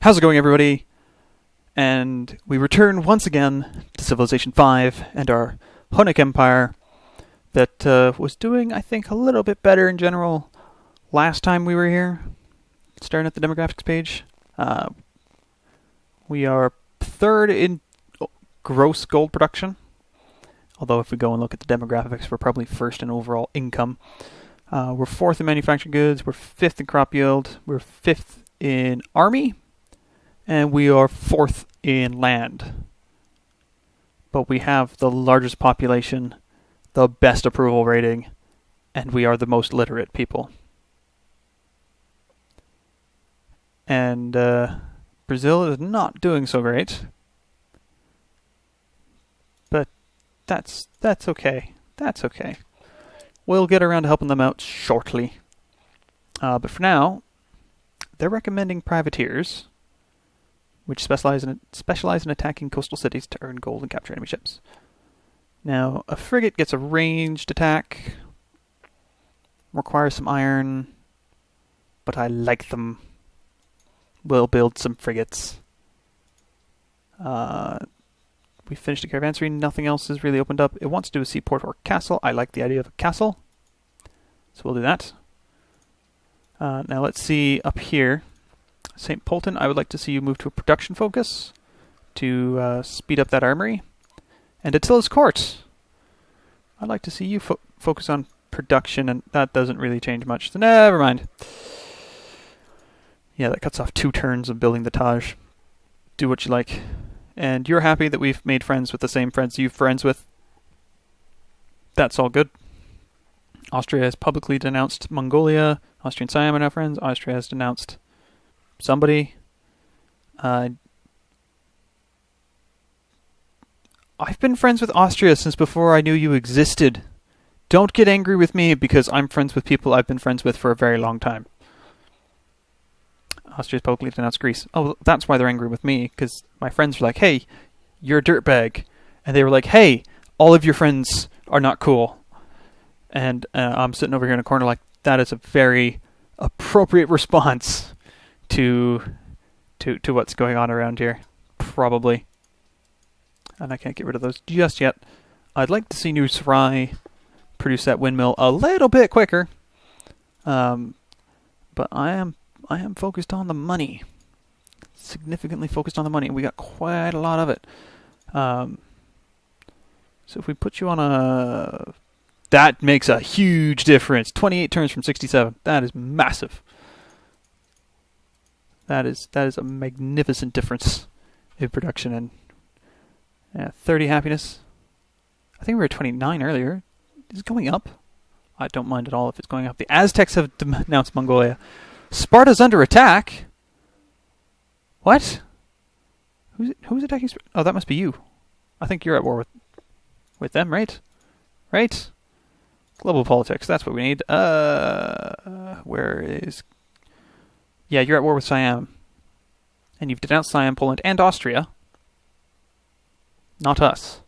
How's it going, everybody? And we return once again to Civilization 5 and our Hunnic Empire that was doing, I think, a little bit better in general last time we were here. Starting at the demographics page. We are third in gross gold production. Although if we go and look at the demographics, we're probably first in overall income. We're fourth in manufactured goods. We're fifth in crop yield. We're fifth in army. And we are fourth in land. But we have the largest population, the best approval rating, and we are the most literate people. And Brazil is not doing so great. But that's okay. That's okay. We'll get around to helping them out shortly. But for now, they're recommending privateers, which specialize in attacking coastal cities to earn gold and capture enemy ships. Now, a frigate gets a ranged attack, requires some iron, but I like them. We'll build some frigates. We finished the caravansary, nothing else is really opened up. It wants to do a seaport or castle. I like the idea of a castle, so we'll do that. Now let's see up here. St. Polton, I would like to see you move to a production focus to speed up that armory. And Attila's Court, I'd like to see you focus on production, and that doesn't really change much, so never mind. Yeah, that cuts off 2 turns of building the Taj. Do what you like. And you're happy that we've made friends with the same friends you're friends with. That's all good. Austria has publicly denounced Mongolia. Austria and Siam are now friends. Austria has denounced somebody. I've been friends with Austria since before I knew you existed. Don't get angry with me because I'm friends with people I've been friends with for a very long time. Austria's publicly denounced Greece. Oh, that's why they're angry with me, because my friends were like, hey, you're a dirtbag. And they were like, hey, all of your friends are not cool. And I'm sitting over here in a corner like, that is a very appropriate response to what's going on around here. Probably. And I can't get rid of those just yet. I'd like to see New Sarai produce that windmill a little bit quicker. But I am focused on the money. Significantly focused on the money. We got quite a lot of it. So if we put you on a... That makes a huge difference. 28 turns from 67. That is massive. That is a magnificent difference in production. And 30 happiness. I think we were at 29 earlier. Is it going up? I don't mind at all if it's going up. The Aztecs have denounced Mongolia. Sparta's under attack? What? Who's attacking Sparta? Oh, that must be you. I think you're at war with them, right? Right? Global politics, that's what we need. Where is... Yeah, you're at war with Siam. And you've denounced Siam, Poland, and Austria. Not us.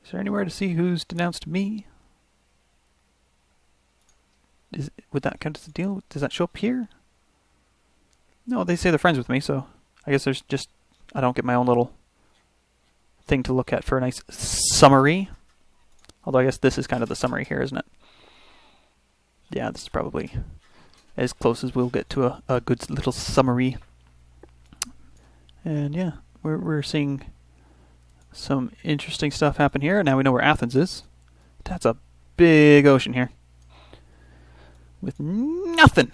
Is there anywhere to see who's denounced me? Would that count as a deal? Does that show up here? No, they say they're friends with me, so I guess there's just... I don't get my own little thing to look at for a nice summary. Although I guess this is kind of the summary here, isn't it? Yeah, this is probably as close as we'll get to a good little summary. And yeah, we're seeing some interesting stuff happen here. Now we know where Athens is. That's a big ocean here. With nothing.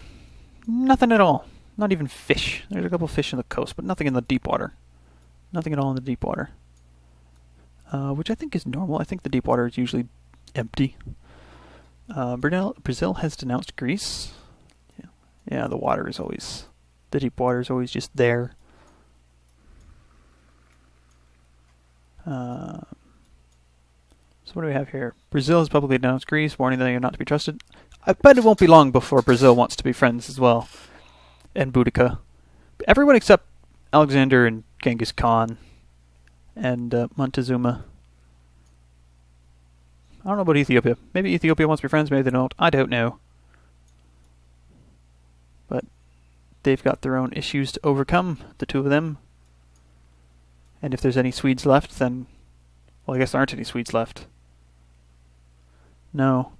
Nothing at all. Not even fish. There's a couple of fish on the coast, but nothing in the deep water. Nothing at all in the deep water. Which I think is normal. I think the deep water is usually empty. Brazil has denounced Greece. Yeah, the water is always... The deep water is always just there. So what do we have here? Brazil has publicly denounced Greece, warning that they are not to be trusted. I bet it won't be long before Brazil wants to be friends as well. And Boudica. Everyone except Alexander and Genghis Khan and Montezuma. I don't know about Ethiopia. Maybe Ethiopia wants to be friends, maybe they don't. I don't know. But they've got their own issues to overcome, the two of them. And if there's any Swedes left, then... Well, I guess there aren't any Swedes left. No.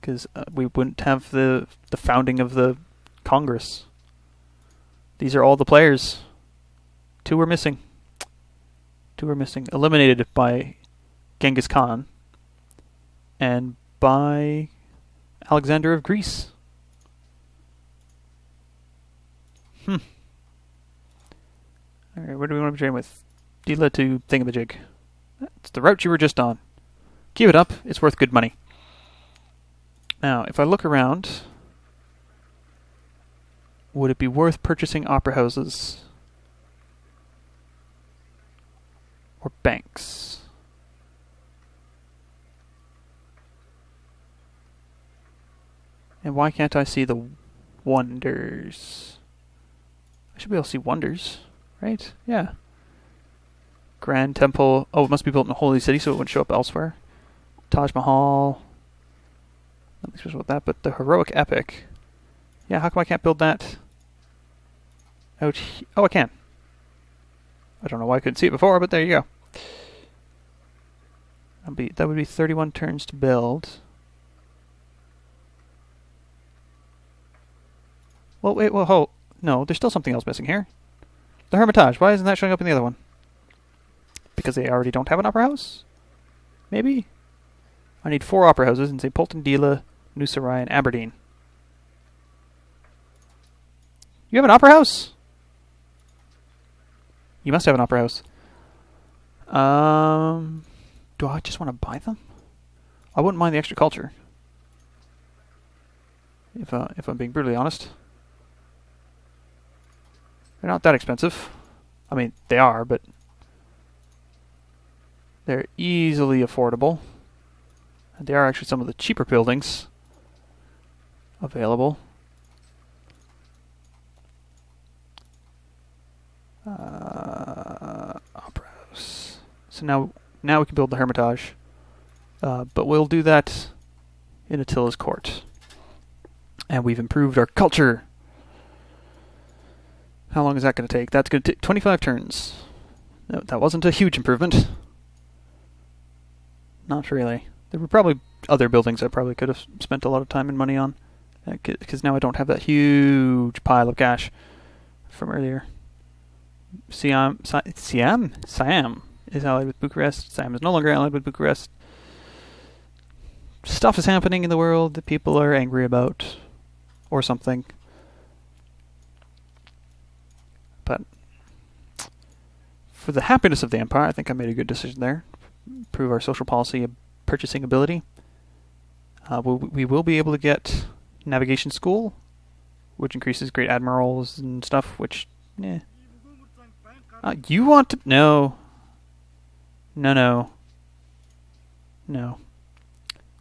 Because we wouldn't have the founding of the Congress. These are all the players. Two are missing. Eliminated by Genghis Khan and by Alexander of Greece. Alright, where do we want to begin with? Dila to Thingamajig. That's the route you were just on. Keep it up, it's worth good money. Now, if I look around, would it be worth purchasing opera houses? Or banks? And why can't I see the wonders? I should be able to see wonders, right? Yeah. Grand Temple. Oh, it must be built in a holy city, so it wouldn't show up elsewhere. Taj Mahal. Nothing special about that, but the heroic epic. Yeah, how come I can't build that? Oh, I can. I don't know why I couldn't see it before, but there you go. That would be 31 turns to build. Well, wait, well, hold. No, there's still something else missing here. The Hermitage. Why isn't that showing up in the other one? Because they already don't have an opera house? Maybe? I need 4 opera houses in St. Polton, Dila, New Sarai, and Aberdeen. You have an opera house? You must have an opera house. Do I just want to buy them? I wouldn't mind the extra culture. If I'm being brutally honest. They're not that expensive. I mean, they are, but they're easily affordable. And they are actually some of the cheaper buildings available. Operas. So now we can build the Hermitage. But we'll do that in Attila's court. And we've improved our culture. How long is that going to take? That's going to take 25 turns. No, that wasn't a huge improvement. Not really. There were probably other buildings I probably could have spent a lot of time and money on. Because now I don't have that huge pile of cash from earlier. Siam is allied with Bucharest. Siam is no longer allied with Bucharest. Stuff is happening in the world that people are angry about. Or something. But for the happiness of the Empire, I think I made a good decision there. Improve our social policy purchasing ability. We will be able to get navigation school, which increases great admirals and stuff, which, you want to... No.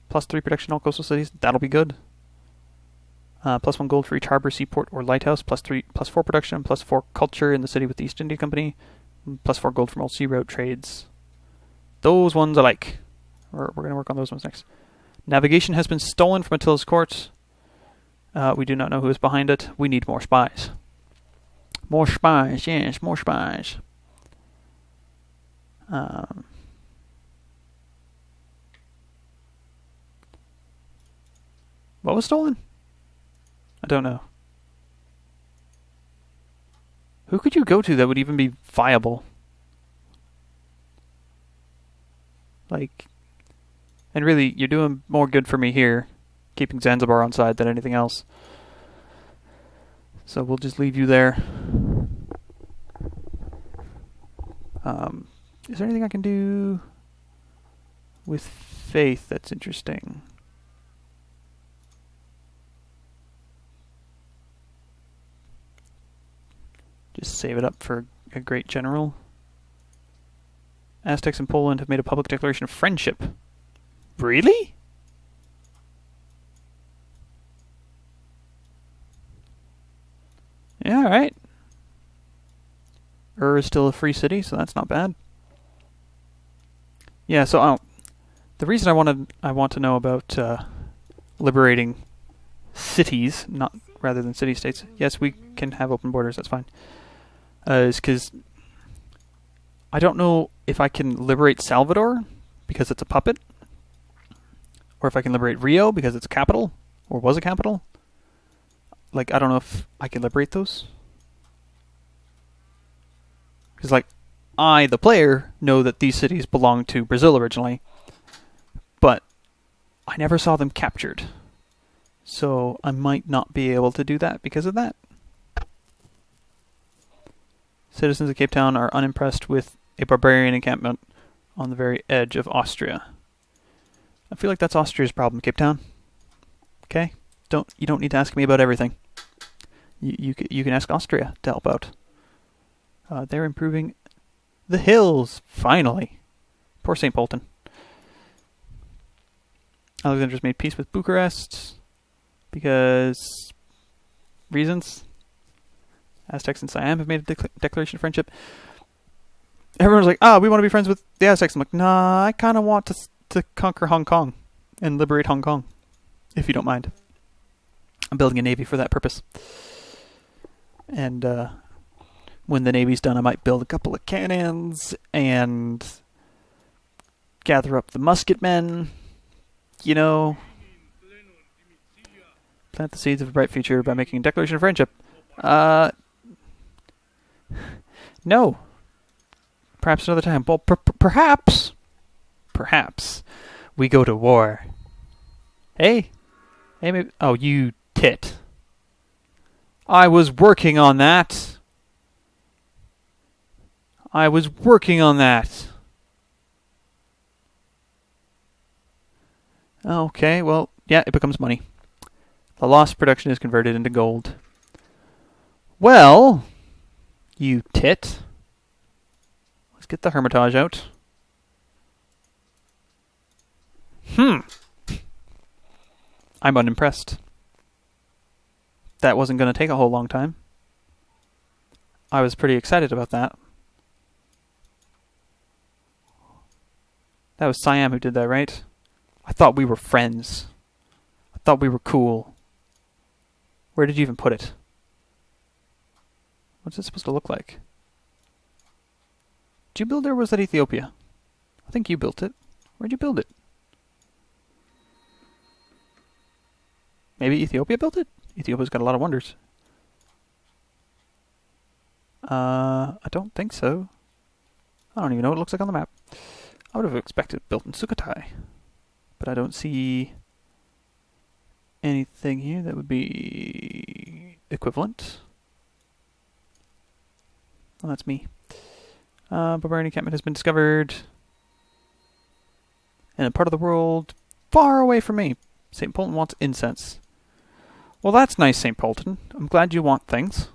+3 protection all coastal cities. That'll be good. +1 gold for each harbor, seaport, or lighthouse. +4 production. +4 culture in the city with the East India Company. +4 gold from all sea route trades. Those ones I like. We're going to work on those ones next. Navigation has been stolen from Attila's court. We do not know who is behind it. We need more spies. More spies, yes, more spies. What was stolen? I don't know. Who could you go to that would even be viable? Like, and really, you're doing more good for me here, keeping Zanzibar on side than anything else. So we'll just leave you there. Is there anything I can do with faith that's interesting? Just save it up for a great general. Aztecs and Poland have made a public declaration of friendship. Really? Yeah, alright. Ur is still a free city, so that's not bad. Yeah, so the reason I want to know about liberating cities, not rather than city-states. Yes, we can have open borders, that's fine. Is because I don't know if I can liberate Salvador because it's a puppet, or if I can liberate Rio because it's a capital, or was a capital. Like, I don't know if I can liberate those. Because, like, I, the player, know that these cities belonged to Brazil originally, but I never saw them captured. So I might not be able to do that because of that. Citizens of Cape Town are unimpressed with a barbarian encampment on the very edge of Austria. I feel like that's Austria's problem, Cape Town. Okay? You don't need to ask me about everything. You can ask Austria to help out. They're improving the hills, finally. Poor St. Polten. Alexander's made peace with Bucharest because reasons. Aztecs and Siam have made a declaration of friendship. Everyone's like, we want to be friends with the Aztecs. I'm like, nah, I kind of want to conquer Hong Kong and liberate Hong Kong, if you don't mind. I'm building a navy for that purpose. And when the navy's done, I might build a couple of cannons and gather up the musketmen. You know, plant the seeds of a bright future by making a declaration of friendship. No. Perhaps another time. Well, perhaps we go to war. Hey, maybe. Oh, you tit. I was working on that. Okay, well, yeah, it becomes money. The lost production is converted into gold. Well, you tit. Let's get the Hermitage out. I'm unimpressed. That wasn't going to take a whole long time. I was pretty excited about that. That was Siam who did that, right? I thought we were friends. I thought we were cool. Where did you even put it? What's it supposed to look like? Did you build it or was that Ethiopia? I think you built it. Where'd you build it? Maybe Ethiopia built it? Ethiopia's got a lot of wonders. I don't think so. I don't even know what it looks like on the map. I would have expected it built in Sukhothai. But I don't see anything here that would be equivalent. Well, that's me. Barbarian encampment has been discovered in a part of the world far away from me. St. Polten wants incense. Well, that's nice, St. Polten. I'm glad you want things.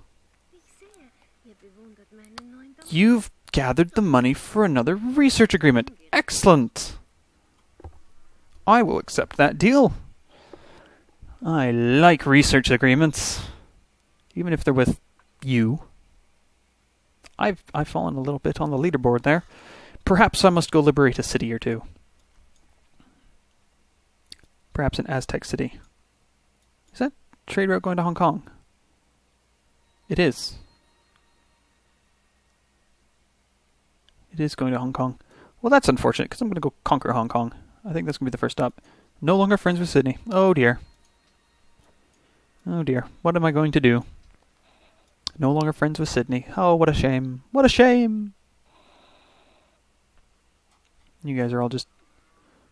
You've gathered the money for another research agreement. Excellent! I will accept that deal. I like research agreements. Even if they're with you. I've fallen a little bit on the leaderboard there. Perhaps I must go liberate a city or two. Perhaps an Aztec city. Is that trade route going to Hong Kong? It is. It is going to Hong Kong. Well, that's unfortunate, because I'm going to go conquer Hong Kong. I think that's going to be the first stop. No longer friends with Sydney. Oh, dear. Oh, dear. What am I going to do? No longer friends with Sydney. Oh, what a shame. What a shame! You guys are all just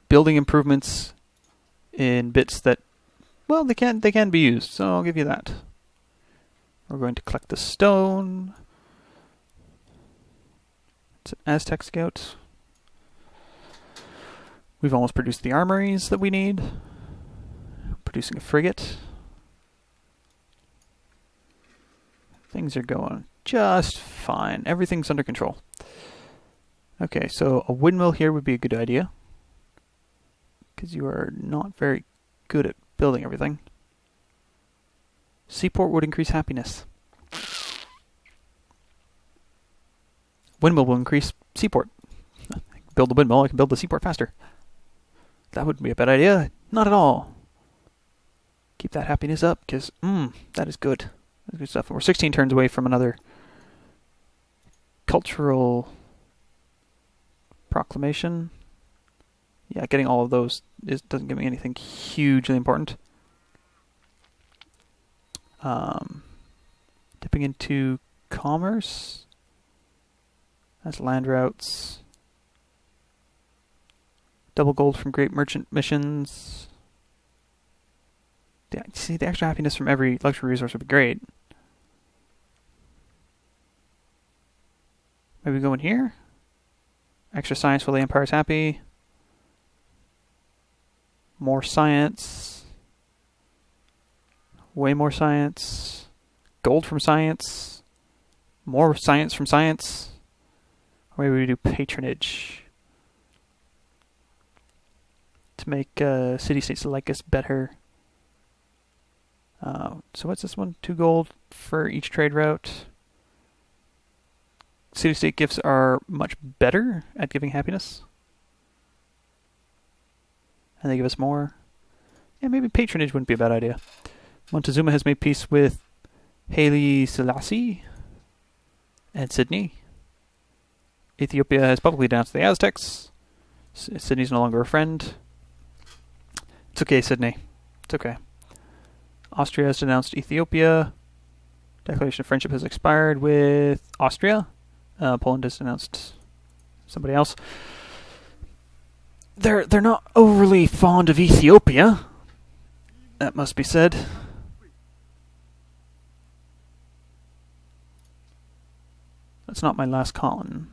building improvements in bits that, well, they can be used, so I'll give you that. We're going to collect the stone. It's an Aztec scout. We've almost produced the armories that we need. Producing a frigate. Things are going just fine. Everything's under control. Okay, so a windmill here would be a good idea. Because you are not very good at building everything. Seaport would increase happiness. Windmill will increase seaport. Build the windmill, I can build the seaport faster. That wouldn't be a bad idea. Not at all. Keep that happiness up, because that is good. That's good stuff. We're 16 turns away from another cultural proclamation. Yeah, getting all of those doesn't give me anything hugely important. Dipping into commerce. That's land routes. Double gold from great merchant missions. Yeah, see, the extra happiness from every luxury resource would be great. Maybe go in here. Extra science while the Empire's happy. More science. Way more science. Gold from science. More science from science. Or maybe we do patronage. To make city-states like us better. So what's this one? 2 gold for each trade route. City-state gifts are much better at giving happiness. And they give us more. Yeah, maybe patronage wouldn't be a bad idea. Montezuma has made peace with Haile Selassie and Sydney. Ethiopia has publicly denounced the Aztecs. Sydney's no longer a friend. It's okay, Sydney. It's okay. Austria has denounced Ethiopia. Declaration of friendship has expired with Austria. Poland has denounced somebody else. They're not overly fond of Ethiopia. That must be said. That's not my last column.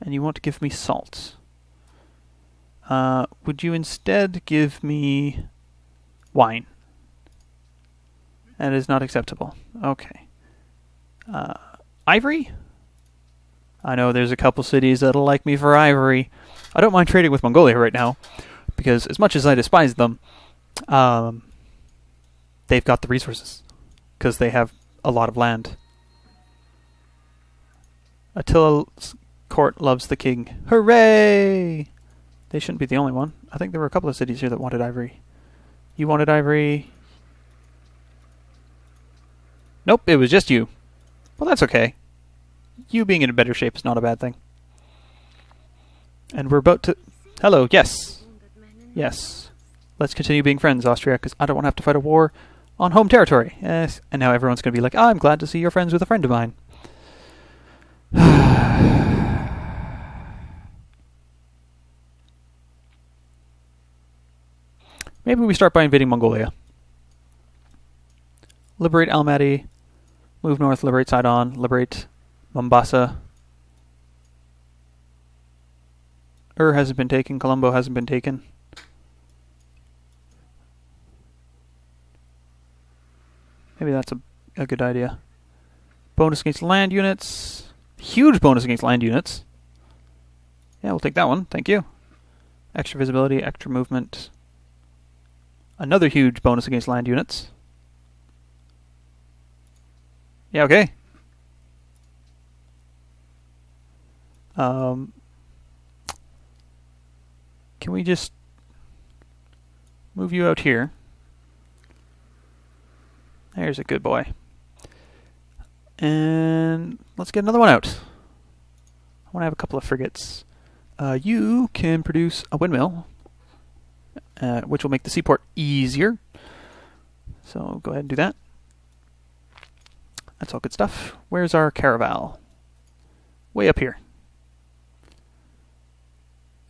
And you want to give me salt. Would you instead give me wine? That is not acceptable. Okay. Ivory? I know there's a couple cities that'll like me for ivory. I don't mind trading with Mongolia right now, because as much as I despise them, they've got the resources, because they have a lot of land. Attila's court loves the king. Hooray! They shouldn't be the only one. I think there were a couple of cities here that wanted ivory. You wanted ivory? Nope, it was just you. Well, that's okay. You being in a better shape is not a bad thing. And we're about to... Hello, yes. Yes. Let's continue being friends, Austria, because I don't want to have to fight a war on home territory. Yes. And now everyone's going to be like, I'm glad to see you're friends with a friend of mine. Maybe we start by invading Mongolia. Liberate Almaty. Move north, liberate Sidon, liberate Mombasa. Hasn't been taken. Colombo hasn't been taken. Maybe that's a good idea. Bonus against land units. Huge bonus against land units. Yeah, we'll take that one. Thank you. Extra visibility, extra movement. Another huge bonus against land units. Yeah, okay. Can we just move you out here? There's a good boy. And let's get another one out. I want to have a couple of frigates. You can produce a windmill, which will make the seaport easier. So go ahead and do that. That's all good stuff. Where's our caravel? Way up here.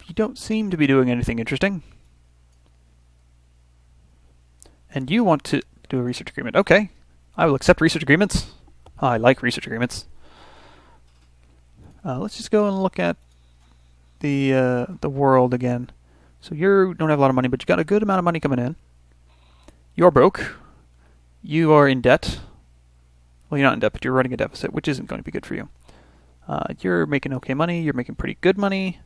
You don't seem to be doing anything interesting. And you want to do a research agreement. Okay. I will accept research agreements. Oh, I like research agreements. Let's just go and look at the world again. So you don't have a lot of money, but you got a good amount of money coming in. You're broke. You are in debt. Well, you're not in debt, but you're running a deficit, which isn't going to be good for you. You're making okay money. You're making pretty good money.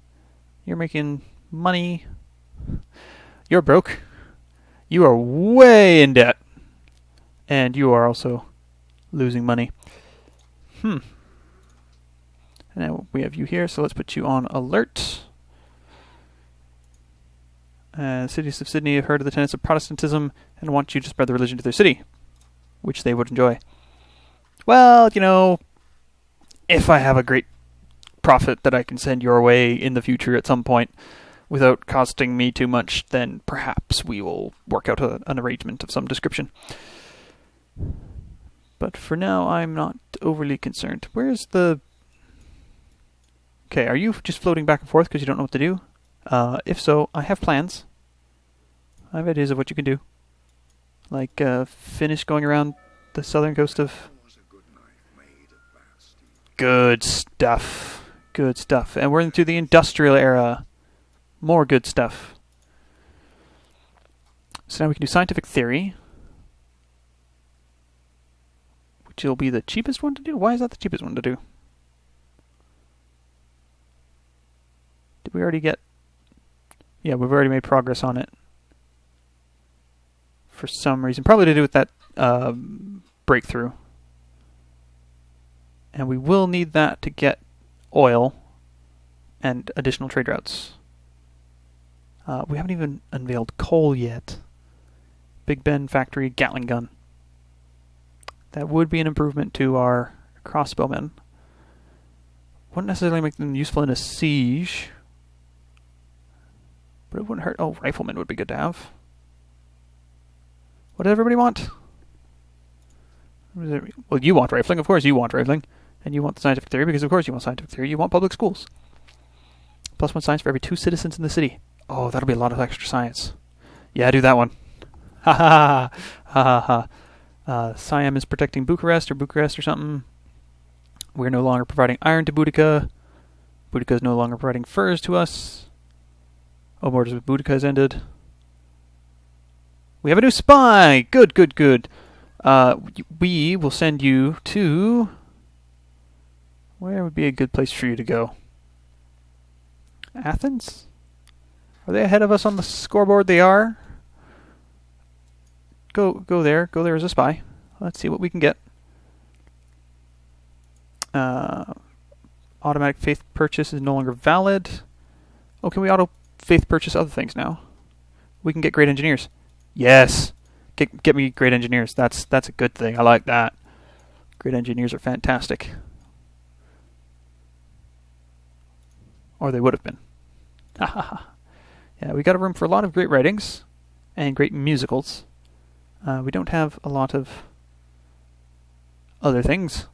You're making money. You're broke. You are way in debt. And you are also losing money. And now we have you here, so let's put you on alert. Cities of Sydney have heard of the tenets of Protestantism and want you to spread the religion to their city, which they would enjoy. Well, if I have a great profit that I can send your way in the future at some point without costing me too much, then perhaps we will work out an arrangement of some description. But for now, I'm not overly concerned. Where's the... Okay, are you just floating back and forth because you don't know what to do? If so, I have plans. I have ideas of what you can do. Like, finish going around the southern coast of... Good stuff. Good stuff. And we're into the industrial era. More good stuff. So now we can do scientific theory. Which will be the cheapest one to do? Why is that the cheapest one to do? Did we already get... Yeah, we've already made progress on it. For some reason. Probably to do with that breakthrough. And we will need that to get oil and additional trade routes. We haven't even unveiled coal yet. Big Ben factory Gatling gun. That would be an improvement to our crossbowmen. Wouldn't necessarily make them useful in a siege. But it wouldn't hurt. Oh, riflemen would be good to have. What does everybody want? Well, you want rifling. Of course you want rifling. And you want the scientific theory because of course you want scientific theory. You want public schools. +1 science for every 2 citizens in the city. Oh, that'll be a lot of extra science. Yeah, do that one. Ha ha ha ha ha. Siam is protecting Bucharest or something. We're no longer providing iron to Boudica. Boudica is no longer providing furs to us. Oh, borders with Boudica has ended. We have a new spy! Good, good, good. We will send you to... Where would be a good place for you to go? Athens? Are they ahead of us on the scoreboard? They are. Go there. Go there as a spy. Let's see what we can get. Automatic faith purchase is no longer valid. Oh, can we auto faith purchase other things now? We can get great engineers. Yes. Get me great engineers. That's a good thing. I like that. Great engineers are fantastic. Or they would have been. Ha ha ha. Yeah, we got a room for a lot of great writings and great musicals. We don't have a lot of other things.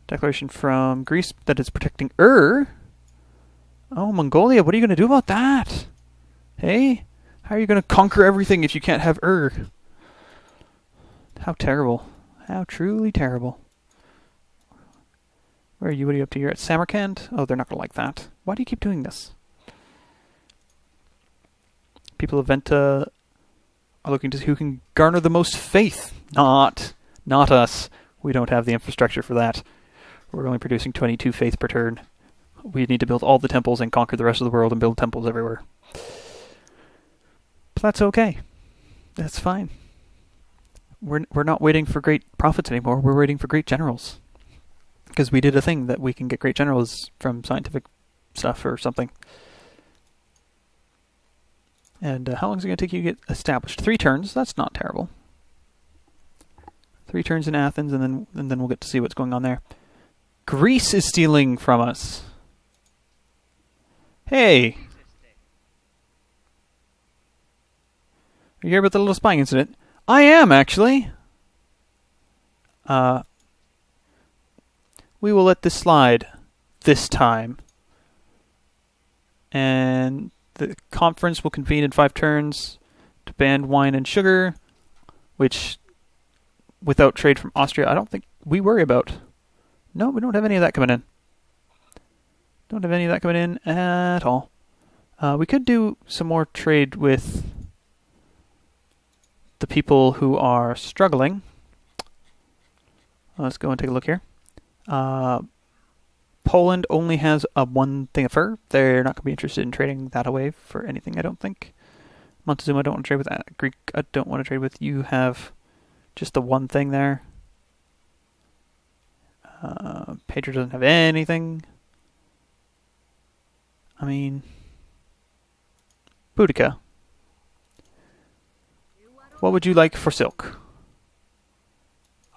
Declaration from Greece that it's protecting Oh, Mongolia, what are you going to do about that? Hey? How are you going to conquer everything if you can't have How terrible. How truly terrible. Where are you? What are you up to? You're at Samarkand? Oh, they're not going to like that. Why do you keep doing this? People of Venta are looking to see who can garner the most faith. Not us. We don't have the infrastructure for that. We're only producing 22 faith per turn. We need to build all the temples and conquer the rest of the world and build temples everywhere. But that's okay. That's fine. We're not waiting for great prophets anymore. We're waiting for great generals. Because we did a thing that we can get great generals from scientific stuff or something. And how long is it going to take you to get established? 3 turns. That's not terrible. 3 turns in Athens, and then we'll get to see what's going on there. Greece is stealing from us. Hey! Are you here about the little spying incident? I am, actually! We will let this slide this time. And the conference will convene in 5 turns to ban wine and sugar, which, without trade from Austria, I don't think we worry about. No, we don't have any of that coming in. Don't have any of that coming in at all. We could do some more trade with the people who are struggling. Let's go and take a look here. Poland only has 1 thing of fur. They're not going to be interested in trading that away for anything, I don't think. Montezuma, I don't want to trade with that. Greek, I don't want to trade with. You have just the 1 thing there. Pedro doesn't have anything. I mean, Boudica. What would you like for silk?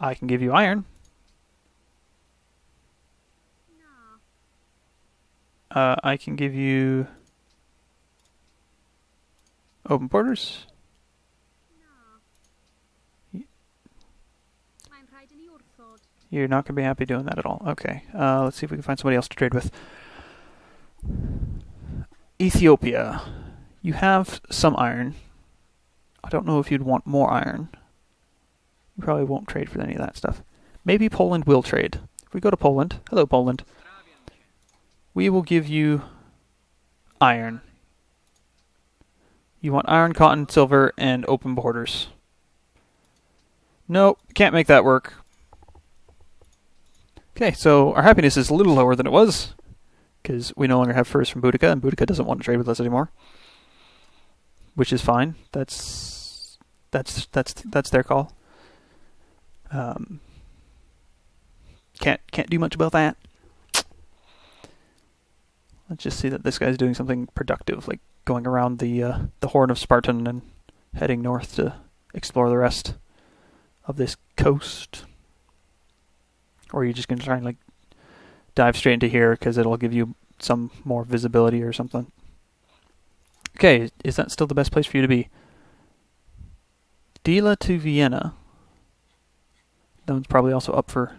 I can give you iron. I can give you open borders. You're not going to be happy doing that at all. Okay, let's see if we can find somebody else to trade with. Ethiopia. You have some iron. I don't know if you'd want more iron. You probably won't trade for any of that stuff. Maybe Poland will trade. If we go to Poland, hello Poland, we will give you iron. You want iron, cotton, silver, and open borders. Nope, can't make that work. Okay, so our happiness is a little lower than it was, because we no longer have furs from Boudica, and Boudica doesn't want to trade with us anymore. Which is fine. That's their call. Can't do much about that. Let's just see that this guy's doing something productive, like going around the Horn of Spartan and heading north to explore the rest of this coast. Or are you just going to try and like dive straight into here because it'll give you some more visibility or something? Okay, is that still the best place for you to be? Dila to Vienna. That one's probably also up for...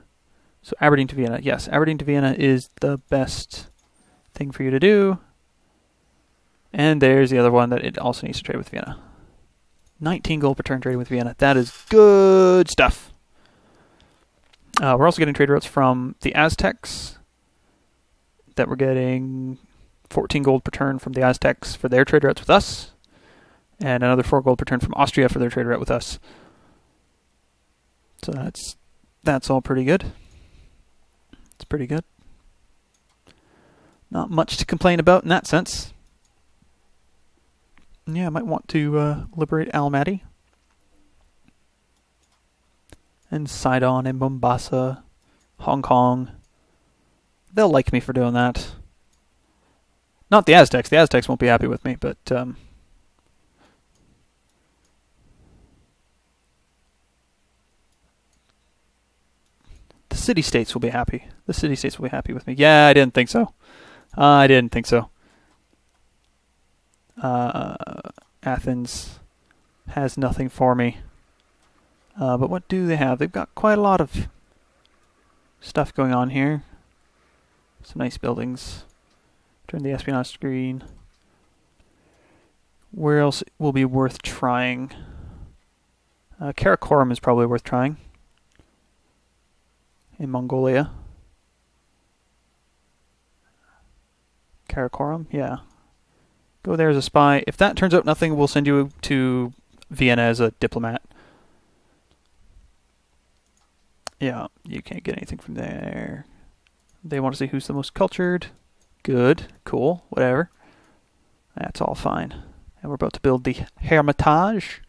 So Aberdeen to Vienna. Yes, Aberdeen to Vienna is the best thing for you to do. And there's the other one that it also needs to trade with Vienna. 19 gold per turn trading with Vienna. That is good stuff. We're also getting trade routes from the Aztecs. That we're getting 14 gold per turn from the Aztecs for their trade routes with us. And another 4 gold per turn from Austria for their trade route with us. So that's all pretty good. It's pretty good. Not much to complain about in that sense. Yeah, I might want to liberate Almaty. And Sidon and Mombasa, Hong Kong. They'll like me for doing that. Not the Aztecs. The Aztecs won't be happy with me, but... the city-states will be happy. The city-states will be happy with me. Yeah, I didn't think so. Athens has nothing for me. But what do they have? They've got quite a lot of stuff going on here. Some nice buildings. Turn the espionage screen. Where else will be worth trying? Karakorum is probably worth trying. In Mongolia. Karakorum, yeah. Go there as a spy. If that turns out nothing, we'll send you to Vienna as a diplomat. Yeah, you can't get anything from there. They want to see who's the most cultured. Good, cool, whatever. That's all fine. And we're about to build the Hermitage,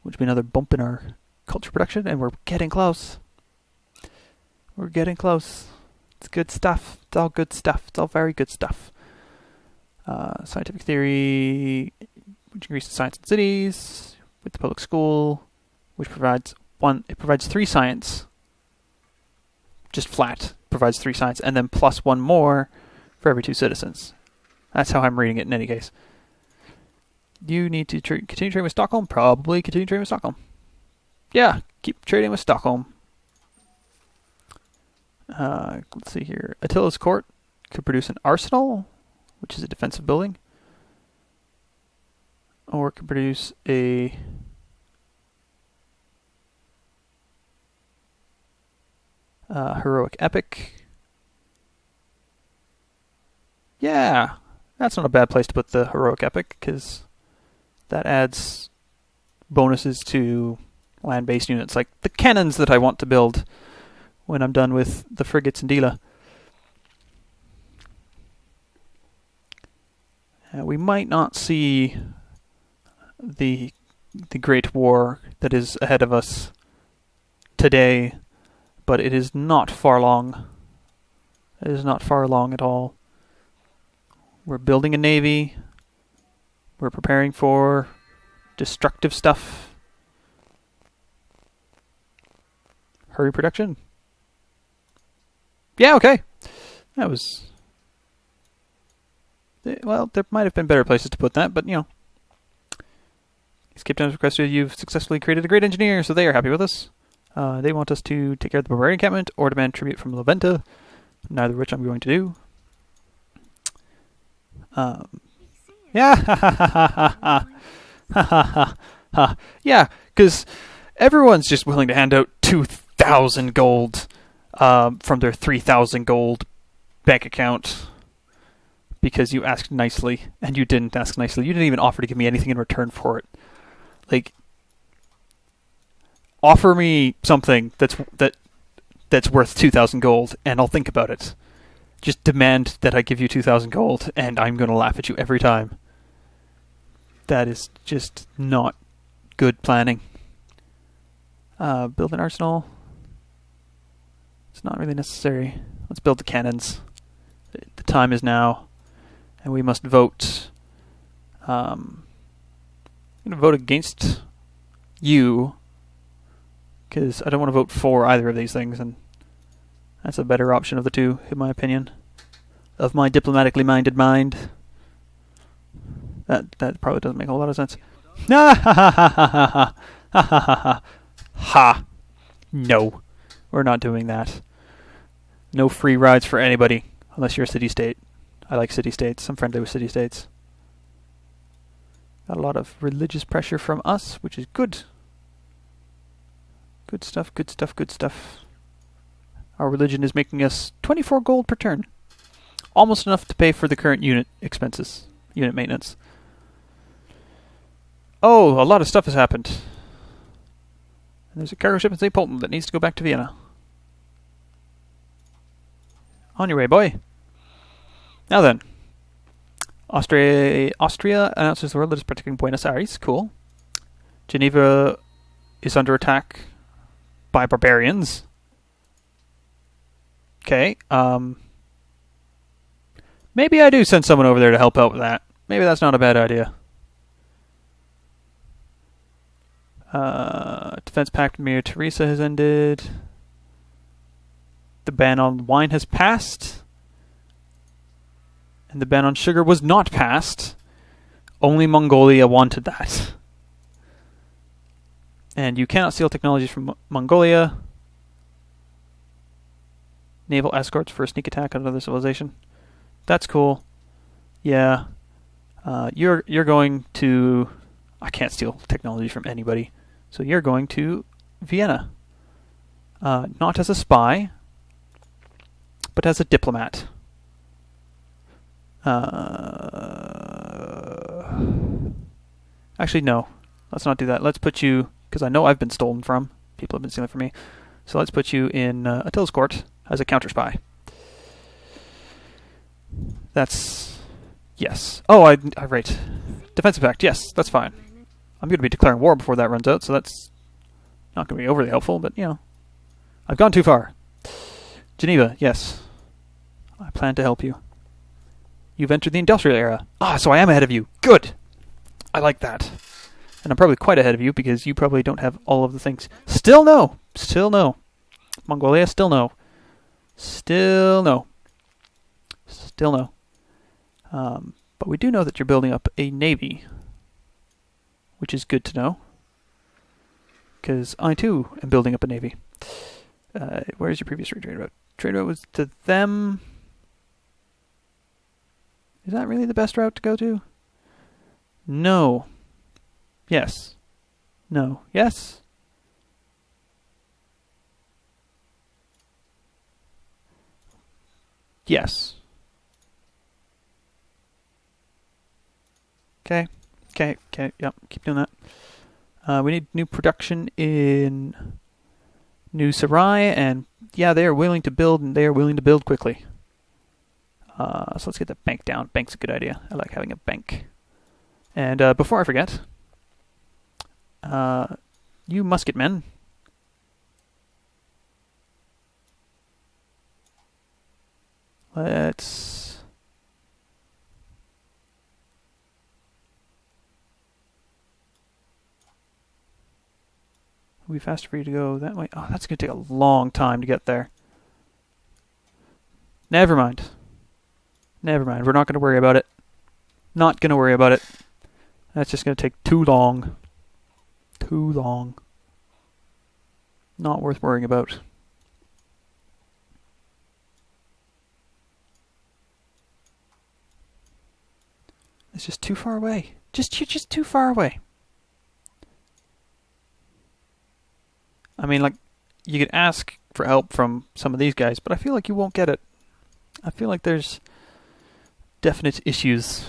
which will be another bump in our culture production, and we're getting close. We're getting close. It's good stuff. It's all good stuff. It's all very good stuff. Scientific theory, which increases science in cities, with the public school, which provides 3 science. Just flat provides 3 science, and then plus 1 more for every 2 citizens. That's how I'm reading it in any case. You need to continue trading with Stockholm? Probably continue trading with Stockholm. Yeah, keep trading with Stockholm. Let's see here. Attila's court could produce an arsenal, which is a defensive building. Or it could produce a... heroic epic. Yeah, that's not a bad place to put the heroic epic, because that adds bonuses to land-based units, like the cannons that I want to build when I'm done with the frigates in Dila. We might not see the great war that is ahead of us today, but it is not far long. It is not far long at all. We're building a navy. We're preparing for destructive stuff. Hurry production. Yeah, okay. That was... Well, there might have been better places to put that, but, you know. Escape Times requested you've successfully created a great engineer, so they are happy with us. They want us to take care of the barbarian encampment or demand tribute from Laventa, neither of which I'm going to do. Yeah, yeah, because everyone's just willing to hand out 2,000 gold from their 3,000 gold bank account because you asked nicely, and you didn't ask nicely. You didn't even offer to give me anything in return for it. Like, offer me something that's worth 2,000 gold, and I'll think about it. Just demand that I give you 2,000 gold, and I'm going to laugh at you every time. That is just not good planning. Build an arsenal. It's not really necessary. Let's build the cannons. The time is now, and we must vote. I'm going to vote against you, because I don't want to vote for either of these things, and that's a better option of the two, in my opinion. Of my diplomatically minded mind. That probably doesn't make a lot of sense. Ha ha ha ha ha ha ha ha. Ha. No. We're not doing that. No free rides for anybody, unless you're a city-state. I like city-states. I'm friendly with city-states. Got a lot of religious pressure from us, which is good. Good stuff, good stuff, good stuff. Our religion is making us 24 gold per turn. Almost enough to pay for the current unit expenses. Unit maintenance. Oh, a lot of stuff has happened. And there's a cargo ship in St. Polten that needs to go back to Vienna. On your way, boy. Now then. Austria announces the world that is protecting Buenos Aires. Cool. Geneva is under attack by barbarians. Okay. Maybe I do send someone over there to help out with that. Maybe that's not a bad idea. Defense Pact with Maria Theresa has ended. The ban on wine has passed. And the ban on sugar was not passed. Only Mongolia wanted that. And you cannot steal technologies from Mongolia. Naval escorts for a sneak attack on another civilization. That's cool. Yeah. You're going to... I can't steal technology from anybody. So you're going to Vienna. Not as a spy, but as a diplomat. Actually, no. Let's not do that. Let's put you... Because I know I've been stolen from. People have been stealing from me. So let's put you in Attila's court as a counter-spy. That's... Yes. Oh, I right. Defensive Pact. Yes, that's fine. I'm going to be declaring war before that runs out, so that's not going to be overly helpful, but, you know. I've gone too far. Geneva. Yes. I plan to help you. You've entered the industrial era. Ah, so I am ahead of you. Good. I like that. And I'm probably quite ahead of you because you probably don't have all of the things. Still no. Still no. Mongolia, still no. Still no. Still no. But we do know that you're building up a navy, which is good to know. Because I too am building up a navy. Where's your previous trade route? Trade route was to them. Is that really the best route to go to? No. Yes. No. Yes. Yes. Okay. Yep, keep doing that. We need new production in New Sarai, and yeah, they are willing to build, and they are willing to build quickly. So let's get the bank down. Bank's a good idea. I like having a bank. And before I forget, you musketmen, let's... It'll be faster for you to go that way. Oh, that's going to take a long time to get there. Never mind. Never mind. We're not going to worry about it. Not going to worry about it. That's just going to take too long. Too long. Not worth worrying about. It's just too far away. You're just too far away. I mean, like, you could ask for help from some of these guys, but I feel like you won't get it. I feel like there's definite issues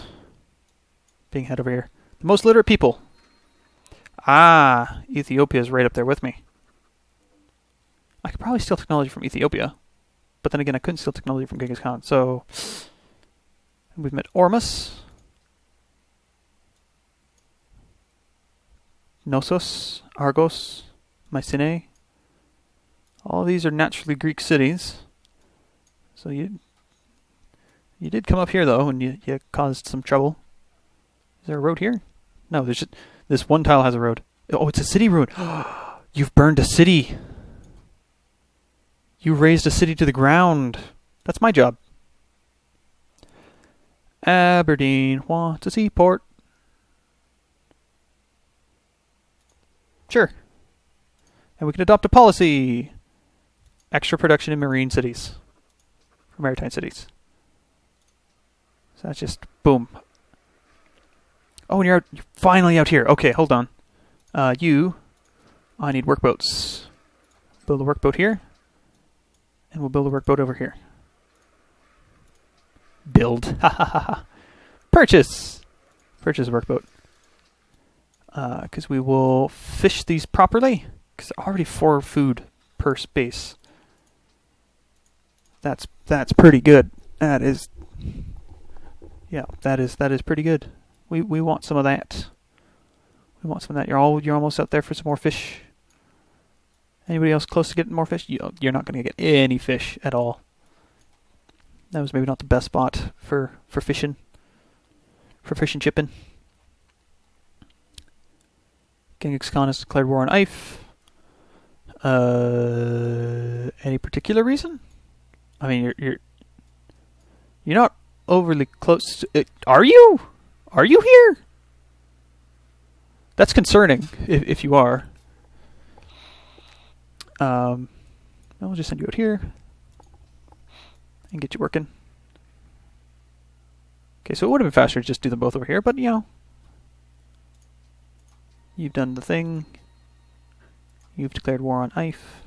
being had over here. The most literate people. Ah, Ethiopia is right up there with me. I could probably steal technology from Ethiopia, but then again, I couldn't steal technology from Genghis Khan. So, we've met Ormus. Knossos, Argos, Mycenae. All these are naturally Greek cities. So you did come up here though, and you caused some trouble. Is there a road here? No, there's just, this one tile has a road. Oh, it's a city ruin. You've burned a city. You razed a city to the ground. That's my job. Aberdeen wants a seaport. Sure. And we can adopt a policy. Extra production in marine cities. For maritime cities. So that's just, boom. Oh, and you're finally out here. Okay, hold on. I need workboats. Build a workboat here. And we'll build a workboat over here. Build. Ha ha ha ha. Purchase. Purchase a workboat. Because we will fish these properly. Because already 4 food per space. That's pretty good. That is. Yeah, that is pretty good. We want some of that. We want some of that. You're almost out there for some more fish. Anybody else close to getting more fish? You're not going to get any fish at all. That was maybe not the best spot for fishing. For fish and chipping. Genghis Khan has declared war on Ife. Any particular reason? I mean, you're not overly close to it. Are you? Are you here? That's concerning if you are. I'll just send you out here and get you working. Okay, so it would have been faster to just do them both over here, but you know, you've done the thing. You've declared war on Ife.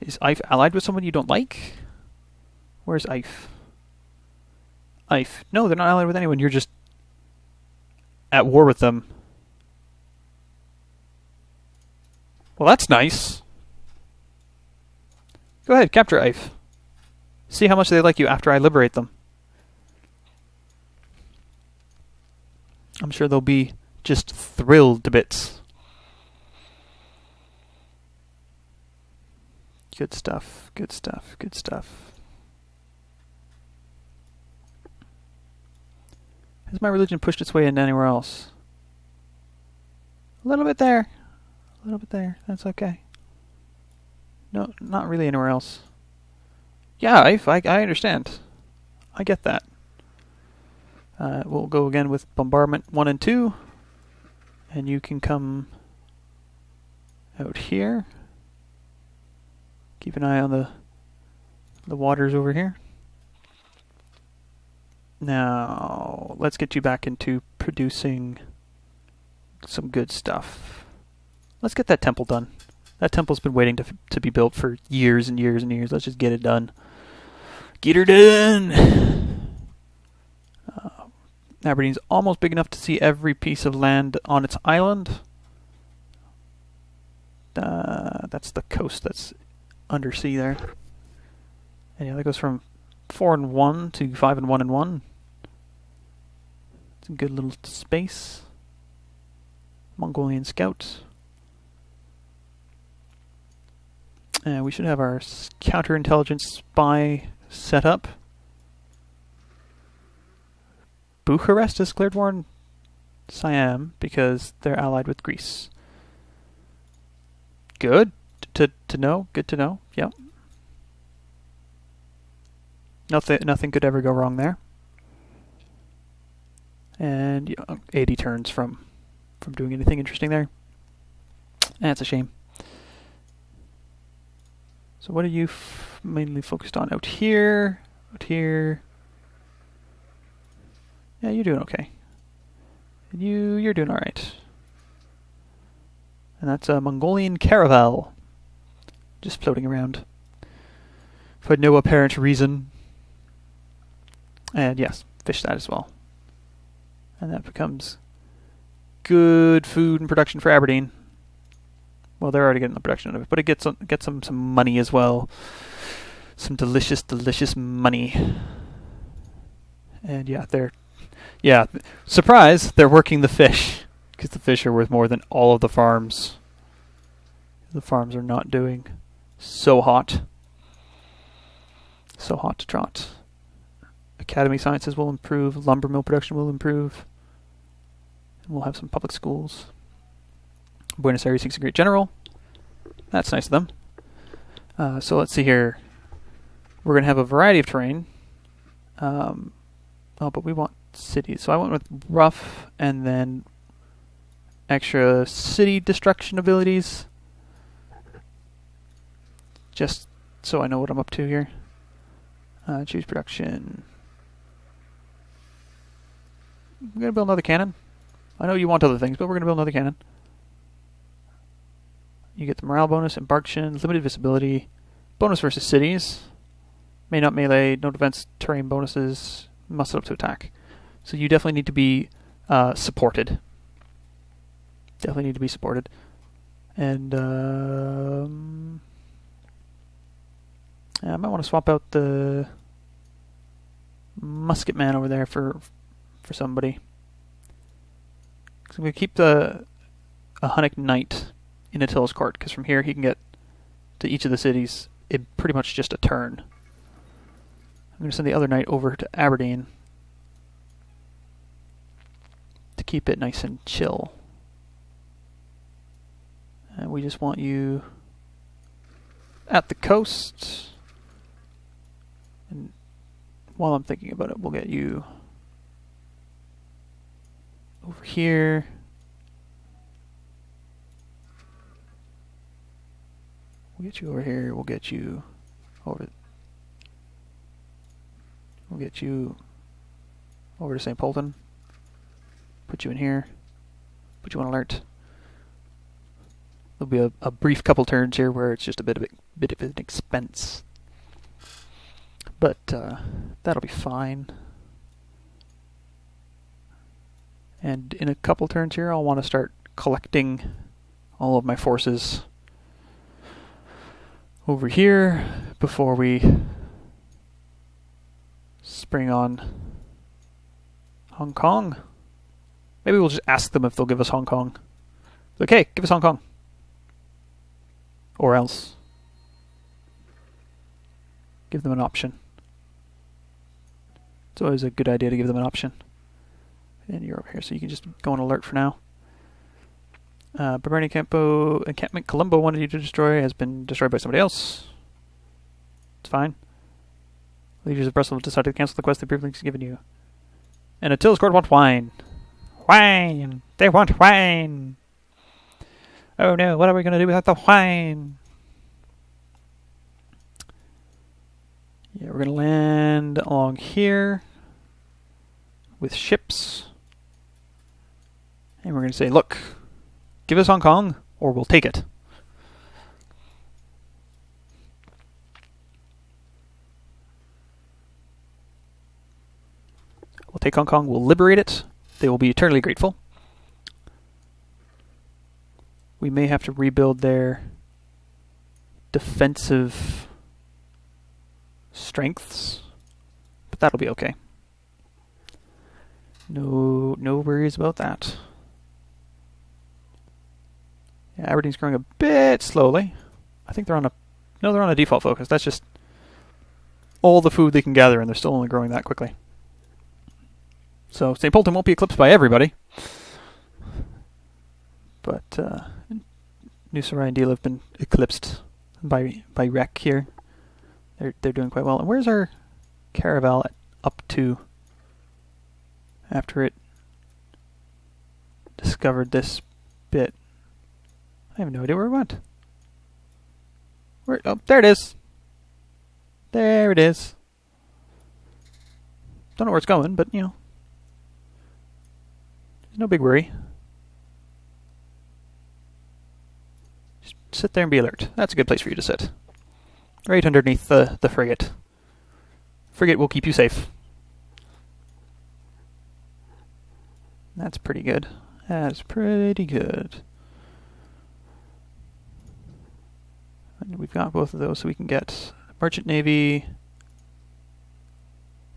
Is Ife allied with someone you don't like? Where's Ife? Ife. No, they're not allied with anyone. You're just at war with them. Well, that's nice. Go ahead, capture Ife. See how much they like you after I liberate them. I'm sure they'll be just thrilled to bits. Good stuff, good stuff, good stuff. Has my religion pushed its way into anywhere else? A little bit there. A little bit there. That's okay. No, not really anywhere else. Yeah, I understand. I get that. We'll go again with bombardment 1 and 2. And you can come out here. Keep an eye on the waters over here. Now, let's get you back into producing some good stuff. Let's get that temple done. That temple's been waiting to be built for years and years and years. Let's just get it done. Get her done! Aberdeen's almost big enough to see every piece of land on its island. That's the coast that's undersea there. And yeah, that goes from 4 and 1 to 5 and 1 and 1. It's a good little space. Mongolian scout. We should have our counterintelligence spy set up. Bucharest has declared war on Siam because they're allied with Greece. good to know. Good to know. Yep. Nothing could ever go wrong there. And 80 turns from doing anything interesting there. That's a shame. So what are you mainly focused on? Out here? Out here? Yeah, you're doing okay. You're doing alright. And that's a Mongolian caravel. Just floating around. For no apparent reason. And yes, fish that as well. And that becomes good food and production for Aberdeen. Well, they're already getting the production of it, but it gets some money as well. Some delicious, delicious money. And surprise, they're working the fish. Because the fish are worth more than all of the farms. The farms are not doing so hot. So hot to trot. Academy sciences will improve. Lumber mill production will improve. And we'll have some public schools. Buenos Aires seeks a great general. That's nice of them. So let's see here. We're going to have a variety of terrain. But we want cities. So I went with rough and then extra city destruction abilities. Just so I know what I'm up to here. Choose production. We're going to build another cannon. I know you want other things, but we're going to build another cannon. You get the morale bonus, embarkation, limited visibility, bonus versus cities, may not melee, no defense, terrain bonuses, must up to attack. So you definitely need to be supported. Definitely need to be supported. And I might want to swap out the musket man over there for somebody. So I'm going to keep a Hunnic knight in Attila's court, because from here he can get to each of the cities in pretty much just a turn. I'm going to send the other knight over to Aberdeen to keep it nice and chill. And we just want you at the coast. And while I'm thinking about it, we'll get you over here. We'll get you over here. We'll get you over. We'll get you over to St. Polten. Put you in here. Put you on alert. There'll be a brief couple turns here where it's just a bit of an expense, but that'll be fine. And in a couple turns here, I'll want to start collecting all of my forces over here before we spring on Hong Kong. Maybe we'll just ask them if they'll give us Hong Kong. Okay, give us Hong Kong. Or else give them an option. It's always a good idea to give them an option. And you're over here, so you can just go on alert for now. Barbarian encampment Colombo wanted you to destroy has been destroyed by somebody else. It's fine. Leaders of Brussels decided to cancel the quest the privilege given you. And Attila's court want wine. Wine! They want wine! Oh no, what are we going to do without the wine? Yeah, we're going to land along here with ships. And we're going to say, look, give us Hong Kong or we'll take it. We'll take Hong Kong, we'll liberate it. They will be eternally grateful. We may have to rebuild their defensive strengths, but that'll be okay. No worries about that. Yeah, Aberdeen's growing a bit slowly. I think they're on a default focus. That's just all the food they can gather, and they're still only growing that quickly. So St. Polten won't be eclipsed by everybody, but New Sarai and Deal have been eclipsed by wreck here. They're doing quite well. And where's our caravel up to after it discovered this bit? I have no idea where it went. Oh, there it is. There it is. Don't know where it's going, but, you know, no big worry. Just sit there and be alert. That's a good place for you to sit. Right underneath the frigate. Frigate will keep you safe. That's pretty good. That's pretty good. And we've got both of those, so we can get Merchant Navy.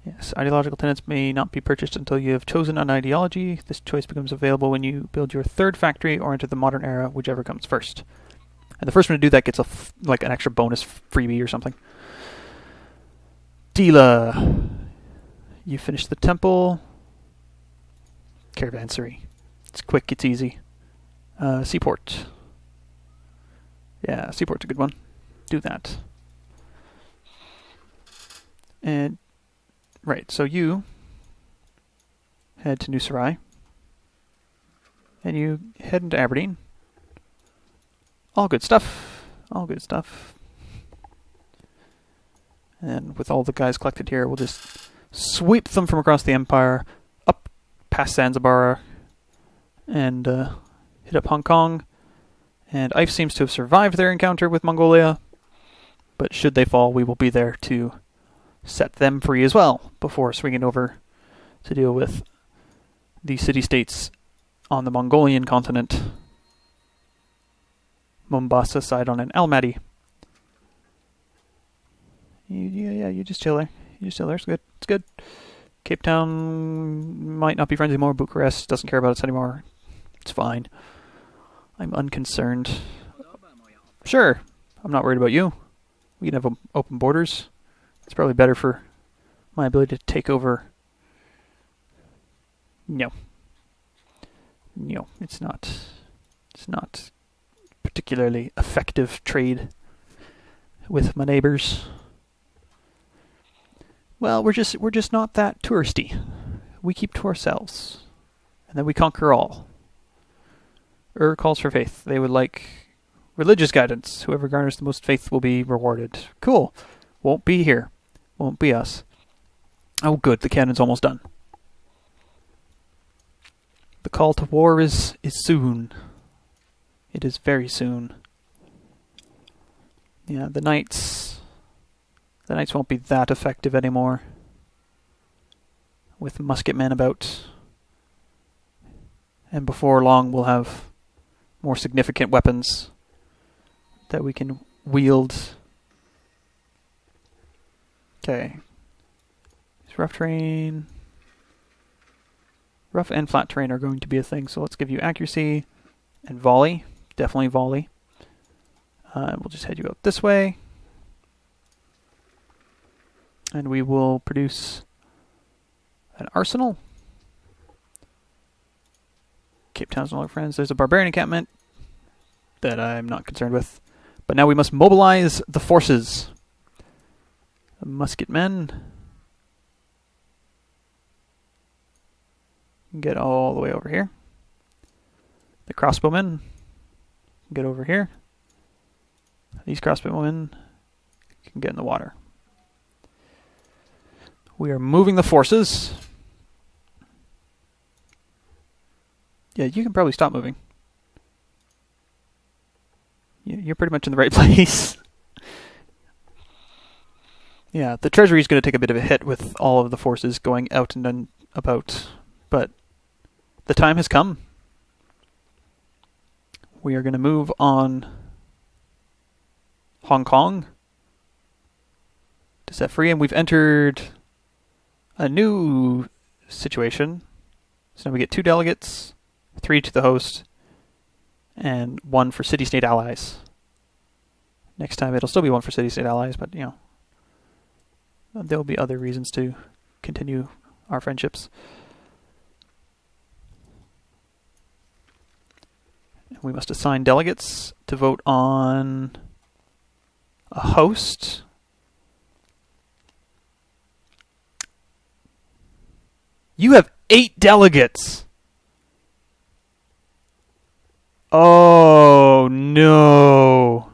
Yes, ideological tenets may not be purchased until you have chosen an ideology. This choice becomes available when you build your third factory or enter the modern era, whichever comes first. And the first one to do that gets like an extra bonus freebie or something. Dila, you finish the temple. Caravansary. It's quick, it's easy. Seaport. Yeah, Seaport's a good one. Do that. And, right, so you head to New Sarai. And you head into Aberdeen. All good stuff. All good stuff. And with all the guys collected here, we'll just sweep them from across the Empire, up past Zanzibar, and hit up Hong Kong. And Ife seems to have survived their encounter with Mongolia, but should they fall, we will be there to set them free as well, before swinging over to deal with the city-states on the Mongolian continent. Mombasa, Sidon, and Almaty. You just chill there. You just chill there. It's good. It's good. Cape Town might not be friends anymore. Bucharest doesn't care about us anymore. It's fine. I'm unconcerned. Sure. I'm not worried about you. We can have open borders. It's probably better for my ability to take over. No. No, it's not. It's not particularly effective trade with my neighbors. Well, we're just not that touristy. We keep to ourselves, and then we conquer all. Calls for faith. They would like religious guidance. Whoever garners the most faith will be rewarded. Cool. Won't be here. Won't be us. Oh, good. The cannon's almost done. The call to war is soon. It is very soon. Yeah, the knights won't be that effective anymore. With musketmen about. And before long we'll have more significant weapons that we can wield. Okay. Rough terrain. Rough and flat terrain are going to be a thing, so let's give you accuracy and volley. Definitely volley. We'll just head you out this way. And we will produce an arsenal. Cape Town's and all our friends. There's a barbarian encampment that I'm not concerned with. But now we must mobilize the forces. The musketmen. Get all the way over here. The crossbowmen get over here. These crossbowmen can get in the water. We are moving the forces. Yeah, you can probably stop moving. You're pretty much in the right place. Yeah, the treasury is going to take a bit of a hit with all of the forces going out and about, but the time has come. We are going to move on Hong Kong to set free, and we've entered a new situation. So now we get 2 delegates, 3 to the host, and 1 for city-state allies. Next time it'll still be 1 for city-state allies, but, you know, there'll be other reasons to continue our friendships. We must assign delegates to vote on a host. You have 8 delegates! Oh, no.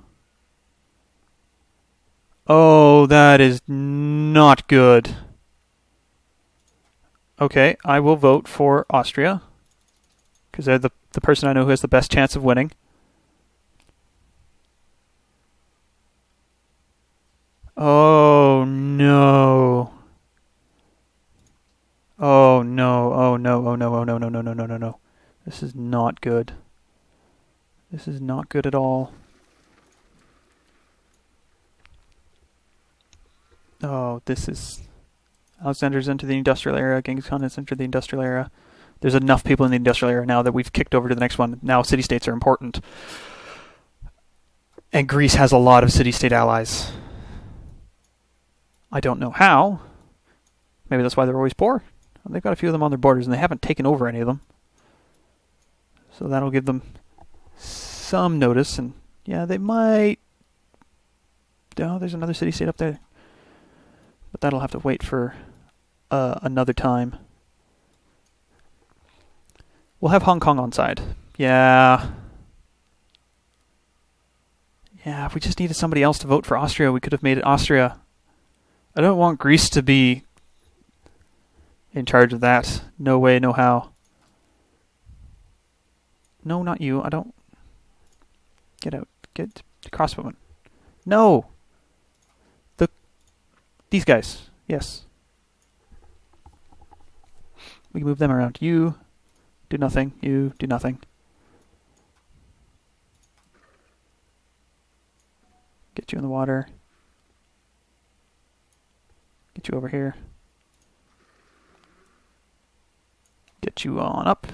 Oh, that is not good. Okay, I will vote for Austria, because they're the person I know who has the best chance of winning. Oh, no. Oh, no. Oh, no. Oh, no. Oh, no, no, no, no, no, no, no. This is not good. This is not good at all. Oh, this is... Alexander's into the industrial era. Genghis Khan has entered the industrial era. There's enough people in the industrial era now that we've kicked over to the next one. Now city-states are important. And Greece has a lot of city-state allies. I don't know how. Maybe that's why they're always poor. They've got a few of them on their borders, and they haven't taken over any of them. So that'll give them some notice. And yeah, they might... Oh, there's another city-state up there. But that'll have to wait for another time. We'll have Hong Kong on side. Yeah. Yeah, if we just needed somebody else to vote for Austria, we could have made it Austria. I don't want Greece to be in charge of that. No way, no how. No, not you. I don't... Get out. Get crossbowman. No! These guys. Yes. We can move them around. You do nothing. You do nothing. Get you in the water. Get you over here. Get you on up.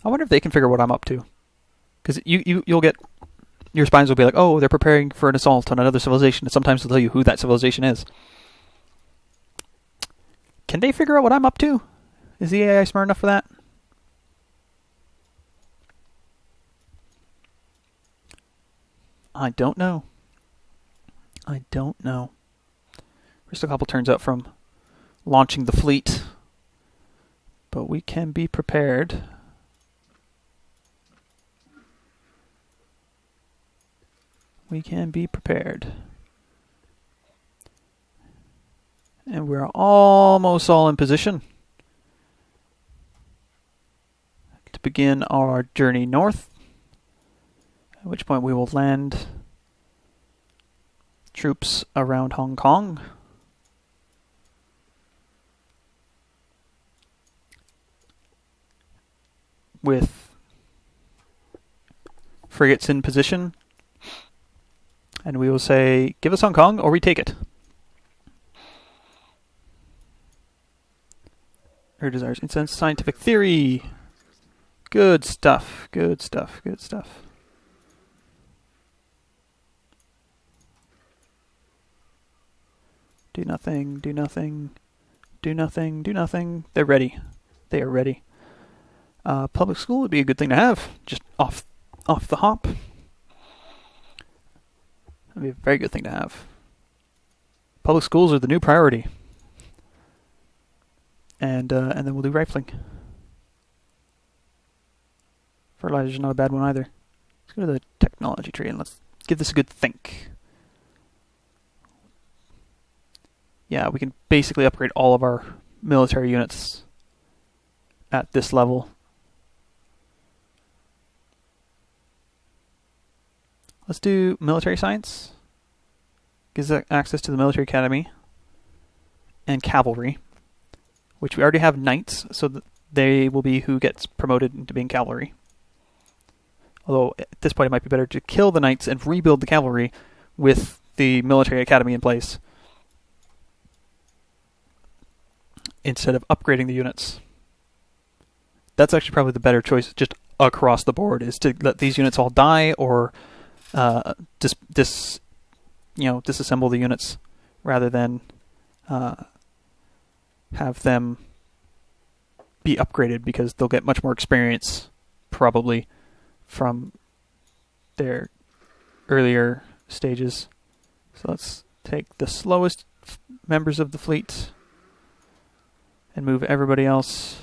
I wonder if they can figure what I'm up to. Because you'll get... Your spies will be like, oh, they're preparing for an assault on another civilization. And sometimes they'll tell you who that civilization is. Can they figure out what I'm up to? Is the AI smart enough for that? I don't know. I don't know. We're still a couple turns out from launching the fleet. But we can be prepared. We can be prepared. And we're almost all in position to begin our journey north, at which point we will land troops around Hong Kong. With frigates in position. And we will say, give us Hong Kong or we take it. Her desires. Incense scientific theory. Good stuff. Good stuff. Good stuff. Do nothing. Do nothing. Do nothing. Do nothing. They're ready. They are ready. Public school would be a good thing to have. Just off the hop. That'd be a very good thing to have. Public schools are the new priority. And then we'll do rifling. Fertilizer's not a bad one either. Let's go to the technology tree and let's give this a good think. Yeah, we can basically upgrade all of our military units at this level. Let's do military science. Gives us access to the military academy and cavalry, which we already have knights, so that they will be who gets promoted into being cavalry. Although at this point it might be better to kill the knights and rebuild the cavalry with the military academy in place instead of upgrading the units. That's actually probably the better choice, just across the board, is to let these units all die or disassemble the units rather than have them be upgraded because they'll get much more experience, probably, from their earlier stages. So let's take the slowest members of the fleet and move everybody else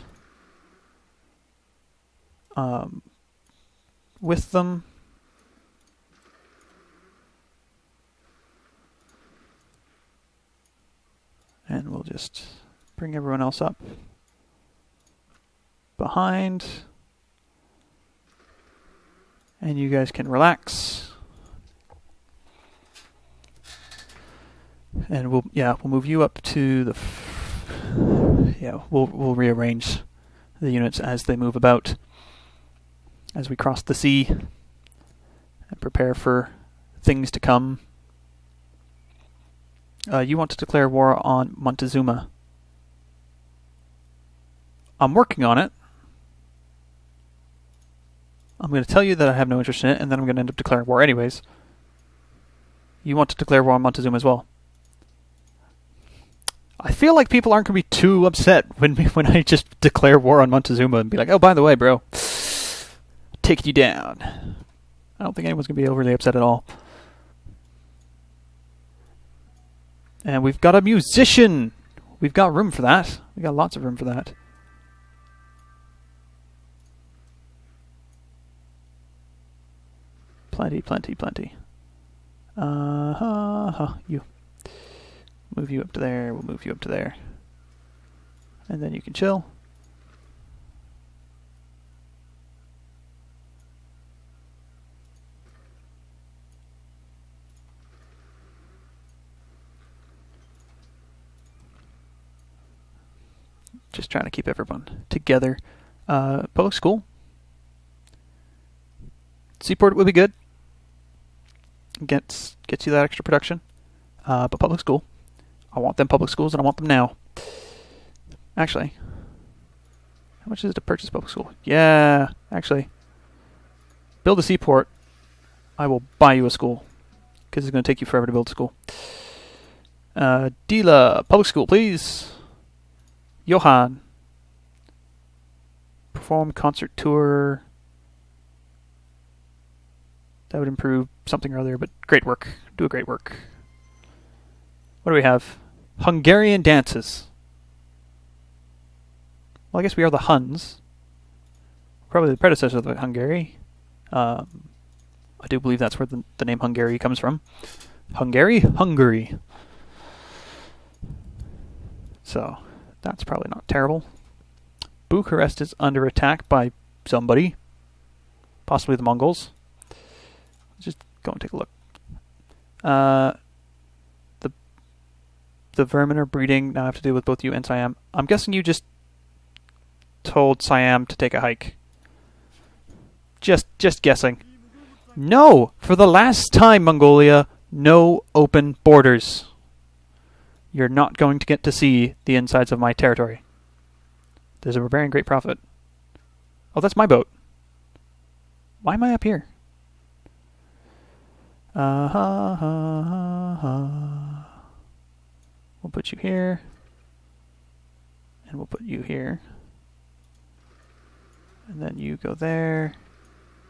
with them. And we'll just bring everyone else up behind. And you guys can relax. And we'll move you up to the we'll rearrange the units as they move about as we cross the sea and prepare for things to come. You want to declare war on Montezuma. I'm working on it. I'm going to tell you that I have no interest in it, and then I'm going to end up declaring war anyways. You want to declare war on Montezuma as well. I feel like people aren't going to be too upset when I just declare war on Montezuma and be like, oh, by the way, bro, taking you down. I don't think anyone's going to be overly upset at all. And we've got a musician. We've got room for that. We've got lots of room for that. Plenty, plenty, plenty. You. Move you up to there. We'll move you up to there. And then you can chill. Just trying to keep everyone together. Public school. Seaport would be good. Gets you that extra production. But public school. I want them public schools and I want them now. Actually. How much is it to purchase public school? Yeah, actually. Build a seaport. I will buy you a school. Because it's going to take you forever to build a school. Dila, public school, please. Johan. Perform concert tour. That would improve something or other, but great work. Do a great work. What do we have? Hungarian dances. Well, I guess we are the Huns. Probably the predecessor of the Hungary. I do believe that's where the name Hungary comes from. Hungary? Hungary. So, that's probably not terrible. Bucharest is under attack by somebody. Possibly the Mongols. Let's just go and take a look. The vermin are breeding. Now I have to deal with both you and Siam. I'm guessing you just told Siam to take a hike. Just guessing. No! For the last time, Mongolia, no open borders. You're not going to get to see the insides of my territory. There's a barbarian great prophet. Oh, that's my boat. Why am I up here? We'll put you here. And we'll put you here. And then you go there.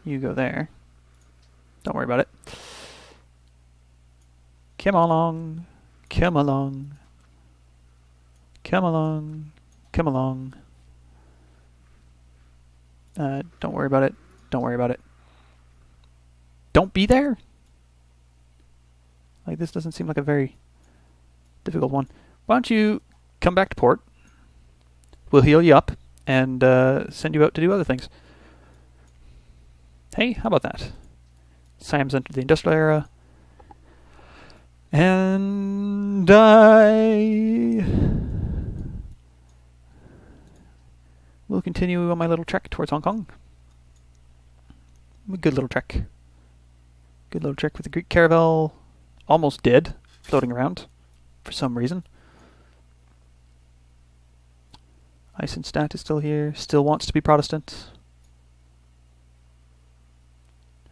You go there. Don't worry about it. Come along. Come along. Come along. Come along. Don't worry about it. Don't worry about it. Don't be there? Like, this doesn't seem like a very difficult one. Why don't you come back to port? We'll heal you up and send you out to do other things. Hey, how about that? Siam's entered the industrial era. And I will continue on my little trek towards Hong Kong. A good little trek. Good little trek with the Greek caravel almost dead, floating around for some reason. Eisenstadt is still here, still wants to be Protestant.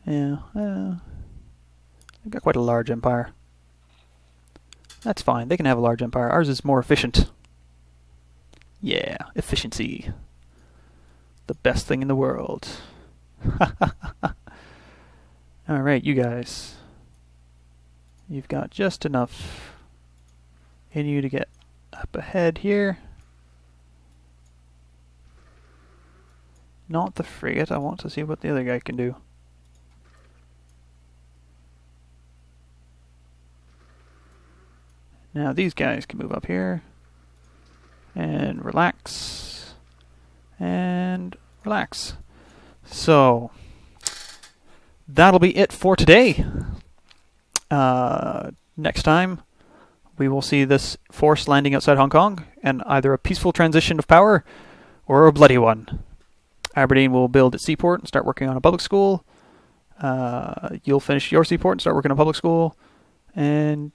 Yeah, they've got quite a large empire. That's fine, they can have a large empire. Ours is more efficient. Yeah, efficiency. the best thing in the world. Alright, you guys. You've got just enough in you to get up ahead here. Not the frigate. I want to see what the other guy can do. Now these guys can move up here. And relax. And relax. So, that'll be it for today. Next time, we will see this force landing outside Hong Kong, and either a peaceful transition of power or a bloody one. Aberdeen will build its seaport and start working on a public school. You'll finish your seaport and start working on a public school. And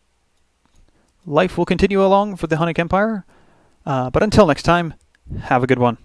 life will continue along for the Hunnic Empire. But until next time, have a good one.